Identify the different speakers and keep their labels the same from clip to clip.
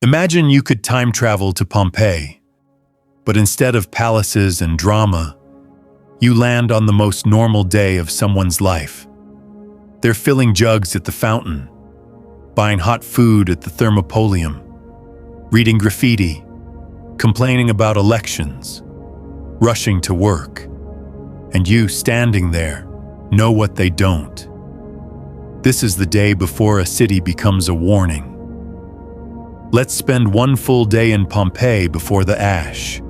Speaker 1: Imagine you could time travel to Pompeii, but instead of palaces and drama, you land on the most normal day of someone's life. They're filling jugs at the fountain, buying hot food at the thermopolium, reading graffiti, complaining about elections, rushing to work, and you standing there know what they don't. This is the day before a city becomes a warning. Let's spend one full day in Pompeii before the ash,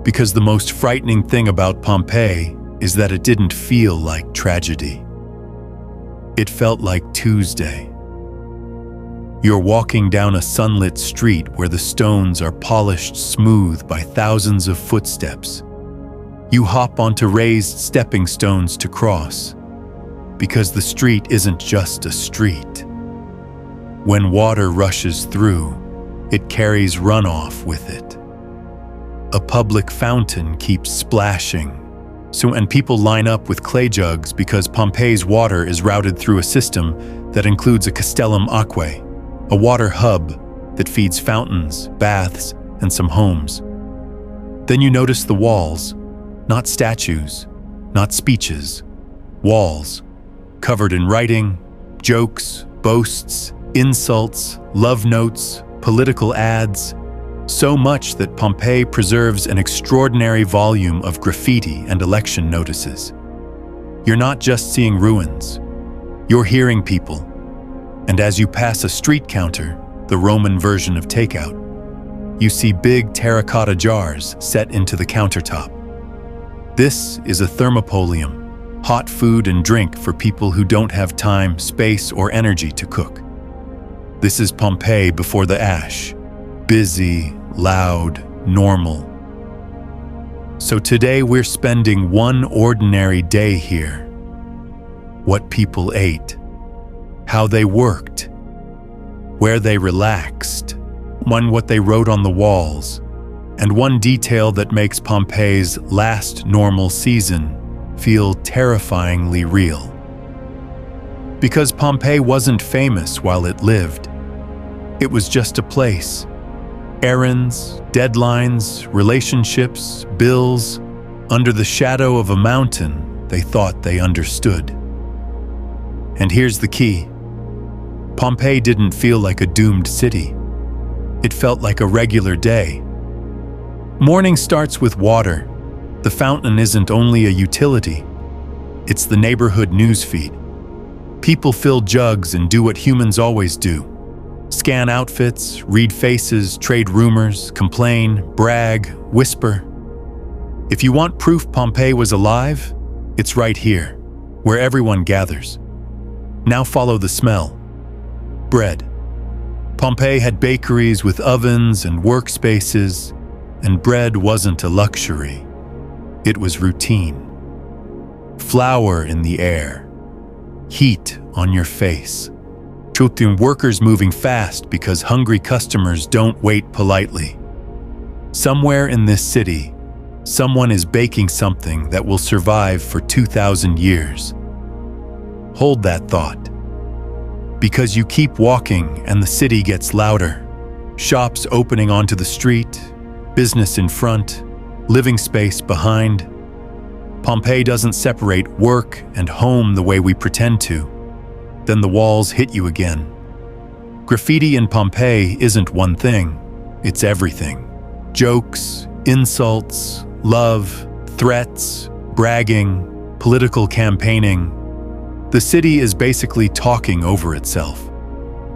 Speaker 1: because the most frightening thing about Pompeii is that it didn't feel like tragedy. It felt like Tuesday. You're walking down a sunlit street where the stones are polished smooth by thousands of footsteps. You hop onto raised stepping stones to cross, because the street isn't just a street. When water rushes through, it carries runoff with it. A public fountain keeps splashing, and people line up with clay jugs because Pompeii's water is routed through a system that includes a castellum aquae, a water hub that feeds fountains, baths, and some homes. Then you notice the walls, not statues, not speeches, walls, covered in writing, jokes, boasts, insults, love notes, political ads, so much that Pompeii preserves an extraordinary volume of graffiti and election notices. You're not just seeing ruins, you're hearing people. And as you pass a street counter, the Roman version of takeout, you see big terracotta jars set into the countertop. This is a thermopolium, hot food and drink for people who don't have time, space, or energy to cook. This is Pompeii before the ash, busy, loud, normal. So today we're spending one ordinary day here. What people ate, how they worked, where they relaxed, what they wrote on the walls, and one detail that makes Pompeii's last normal season feel terrifyingly real. Because Pompeii wasn't famous while it lived. It was just a place. Errands, deadlines, relationships, bills. Under the shadow of a mountain, they thought they understood. And here's the key. Pompeii didn't feel like a doomed city. It felt like a regular day. Morning starts with water. The fountain isn't only a utility. It's the neighborhood newsfeed. People fill jugs and do what humans always do. Scan outfits, read faces, trade rumors, complain, brag, whisper. If you want proof Pompeii was alive, it's right here, where everyone gathers. Now follow the smell. Bread. Pompeii had bakeries with ovens and workspaces, and bread wasn't a luxury. It was routine. Flour in the air. Heat on your face. Workers moving fast because hungry customers don't wait politely. Somewhere in this city, someone is baking something that will survive for 2,000 years. Hold that thought. Because you keep walking and the city gets louder. Shops opening onto the street, business in front, living space behind. Pompeii doesn't separate work and home the way we pretend to. Then the walls hit you again. Graffiti in Pompeii isn't one thing, it's everything. Jokes, insults, love, threats, bragging, political campaigning. The city is basically talking over itself.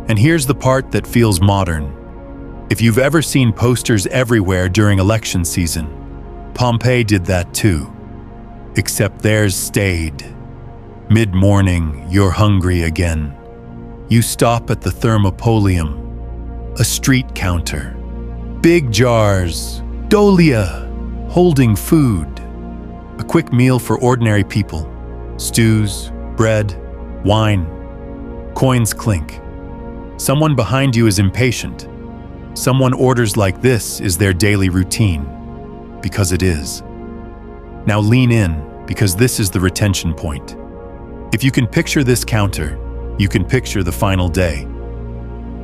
Speaker 1: And here's the part that feels modern. If you've ever seen posters everywhere during election season, Pompeii did that too. Except theirs stayed. Mid-morning, you're hungry again. You stop at the thermopolium, a street counter. Big jars, dolia, holding food. A quick meal for ordinary people. Stews, bread, wine. Coins clink. Someone behind you is impatient. Someone orders like this is their daily routine. Because it is. Now lean in, because this is the retention point. If you can picture this counter, you can picture the final day.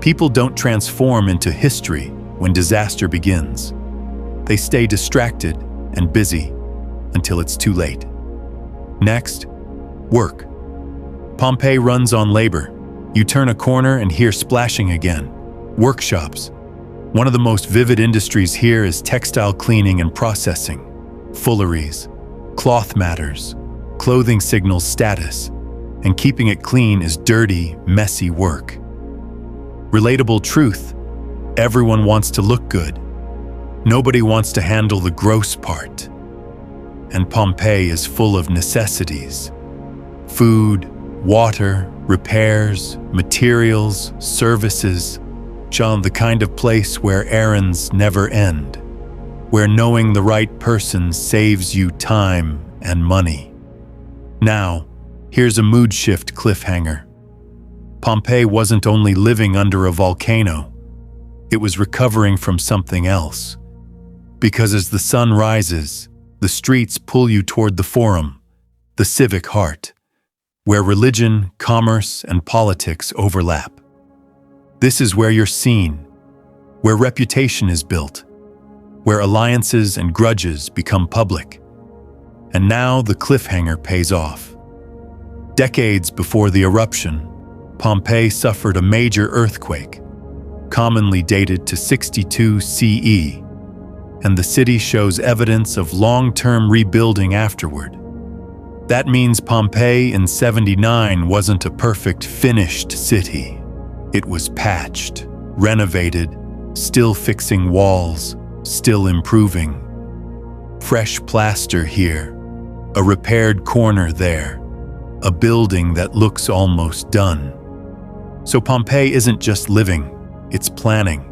Speaker 1: People don't transform into history when disaster begins. They stay distracted and busy until it's too late. Next, work. Pompeii runs on labor. You turn a corner and hear splashing again. Workshops. One of the most vivid industries here is textile cleaning and processing. Fulleries, cloth matters, clothing signals status, and keeping it clean is dirty, messy work. Relatable truth: everyone wants to look good. Nobody wants to handle the gross part. And Pompeii is full of necessities. Food, water, repairs, materials, services. The kind of place where errands never end, where knowing the right person saves you time and money. Now, here's a mood shift cliffhanger. Pompeii wasn't only living under a volcano, it was recovering from something else. Because as the sun rises, the streets pull you toward the Forum, the civic heart, where religion, commerce, and politics overlap. This is where you're seen, where reputation is built, where alliances and grudges become public. And now the cliffhanger pays off. Decades before the eruption, Pompeii suffered a major earthquake, commonly dated to 62 CE, and the city shows evidence of long-term rebuilding afterward. That means Pompeii in 79 wasn't a perfect, finished city. It was patched, renovated, still fixing walls, still improving. Fresh plaster here, a repaired corner there, a building that looks almost done. So Pompeii isn't just living, it's planning,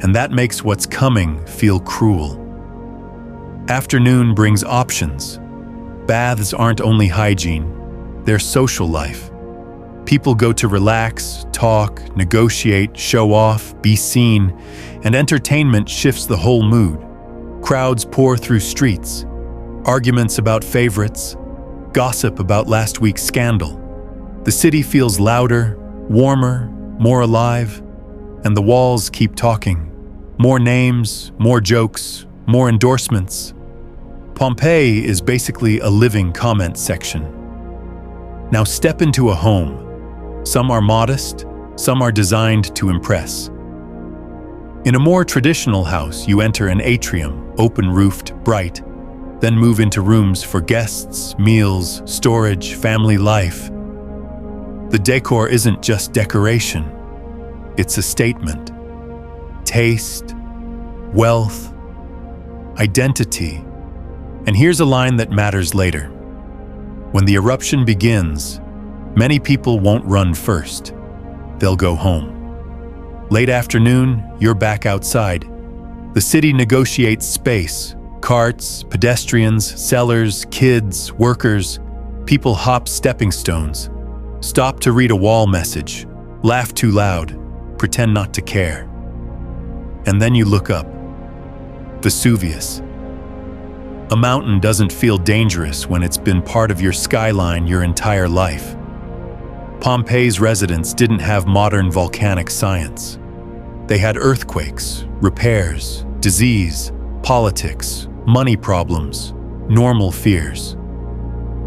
Speaker 1: and that makes what's coming feel cruel. Afternoon brings options. Baths aren't only hygiene, they're social life. People go to relax, talk, negotiate, show off, be seen, and entertainment shifts the whole mood. Crowds pour through streets, arguments about favorites, gossip about last week's scandal. The city feels louder, warmer, more alive, and the walls keep talking. More names, more jokes, more endorsements. Pompeii is basically a living comment section. Now step into a home. Some are modest, some are designed to impress. In a more traditional house, you enter an atrium, open-roofed, bright, then move into rooms for guests, meals, storage, family life. The decor isn't just decoration, it's a statement. Taste, wealth, identity. And here's a line that matters later. When the eruption begins, many people won't run first. They'll go home. Late afternoon, you're back outside. The city negotiates space. Carts, pedestrians, sellers, kids, workers. People hop stepping stones. Stop to read a wall message. Laugh too loud. Pretend not to care. And then you look up. Vesuvius. A mountain doesn't feel dangerous when it's been part of your skyline your entire life. Pompeii's residents didn't have modern volcanic science. They had earthquakes, repairs, disease, politics, money problems, normal fears.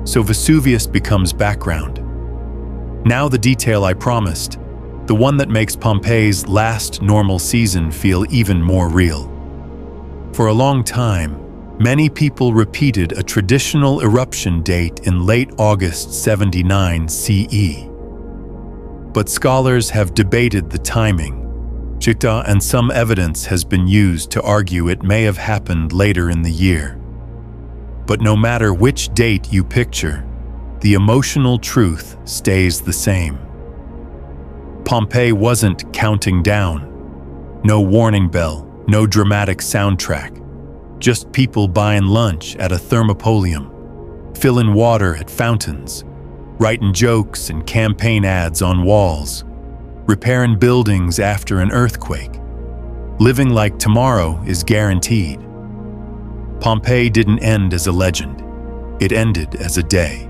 Speaker 1: So Vesuvius becomes background. Now the detail I promised, the one that makes Pompeii's last normal season feel even more real. For a long time, many people repeated a traditional eruption date in late August 79 CE. But scholars have debated the timing, and some evidence has been used to argue it may have happened later in the year. But no matter which date you picture, the emotional truth stays the same. Pompeii wasn't counting down. No warning bell, no dramatic soundtrack. Just people buying lunch at a thermopolium, filling water at fountains, writing jokes and campaign ads on walls, repairing buildings after an earthquake, living like tomorrow is guaranteed. Pompeii didn't end as a legend. It ended as a day.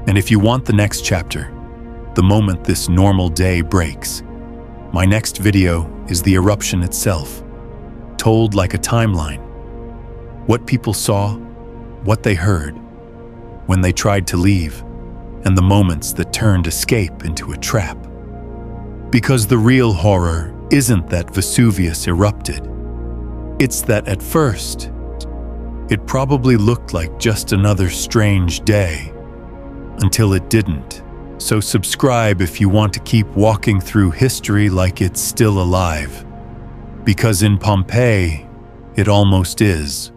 Speaker 1: And if you want the next chapter, the moment this normal day breaks, My next video is the eruption itself, told like a timeline. What people saw, what they heard, when they tried to leave, and the moments that turned escape into a trap. Because the real horror isn't that Vesuvius erupted. It's that at first, it probably looked like just another strange day, until it didn't. So subscribe if you want to keep walking through history like it's still alive. Because in Pompeii, it almost is.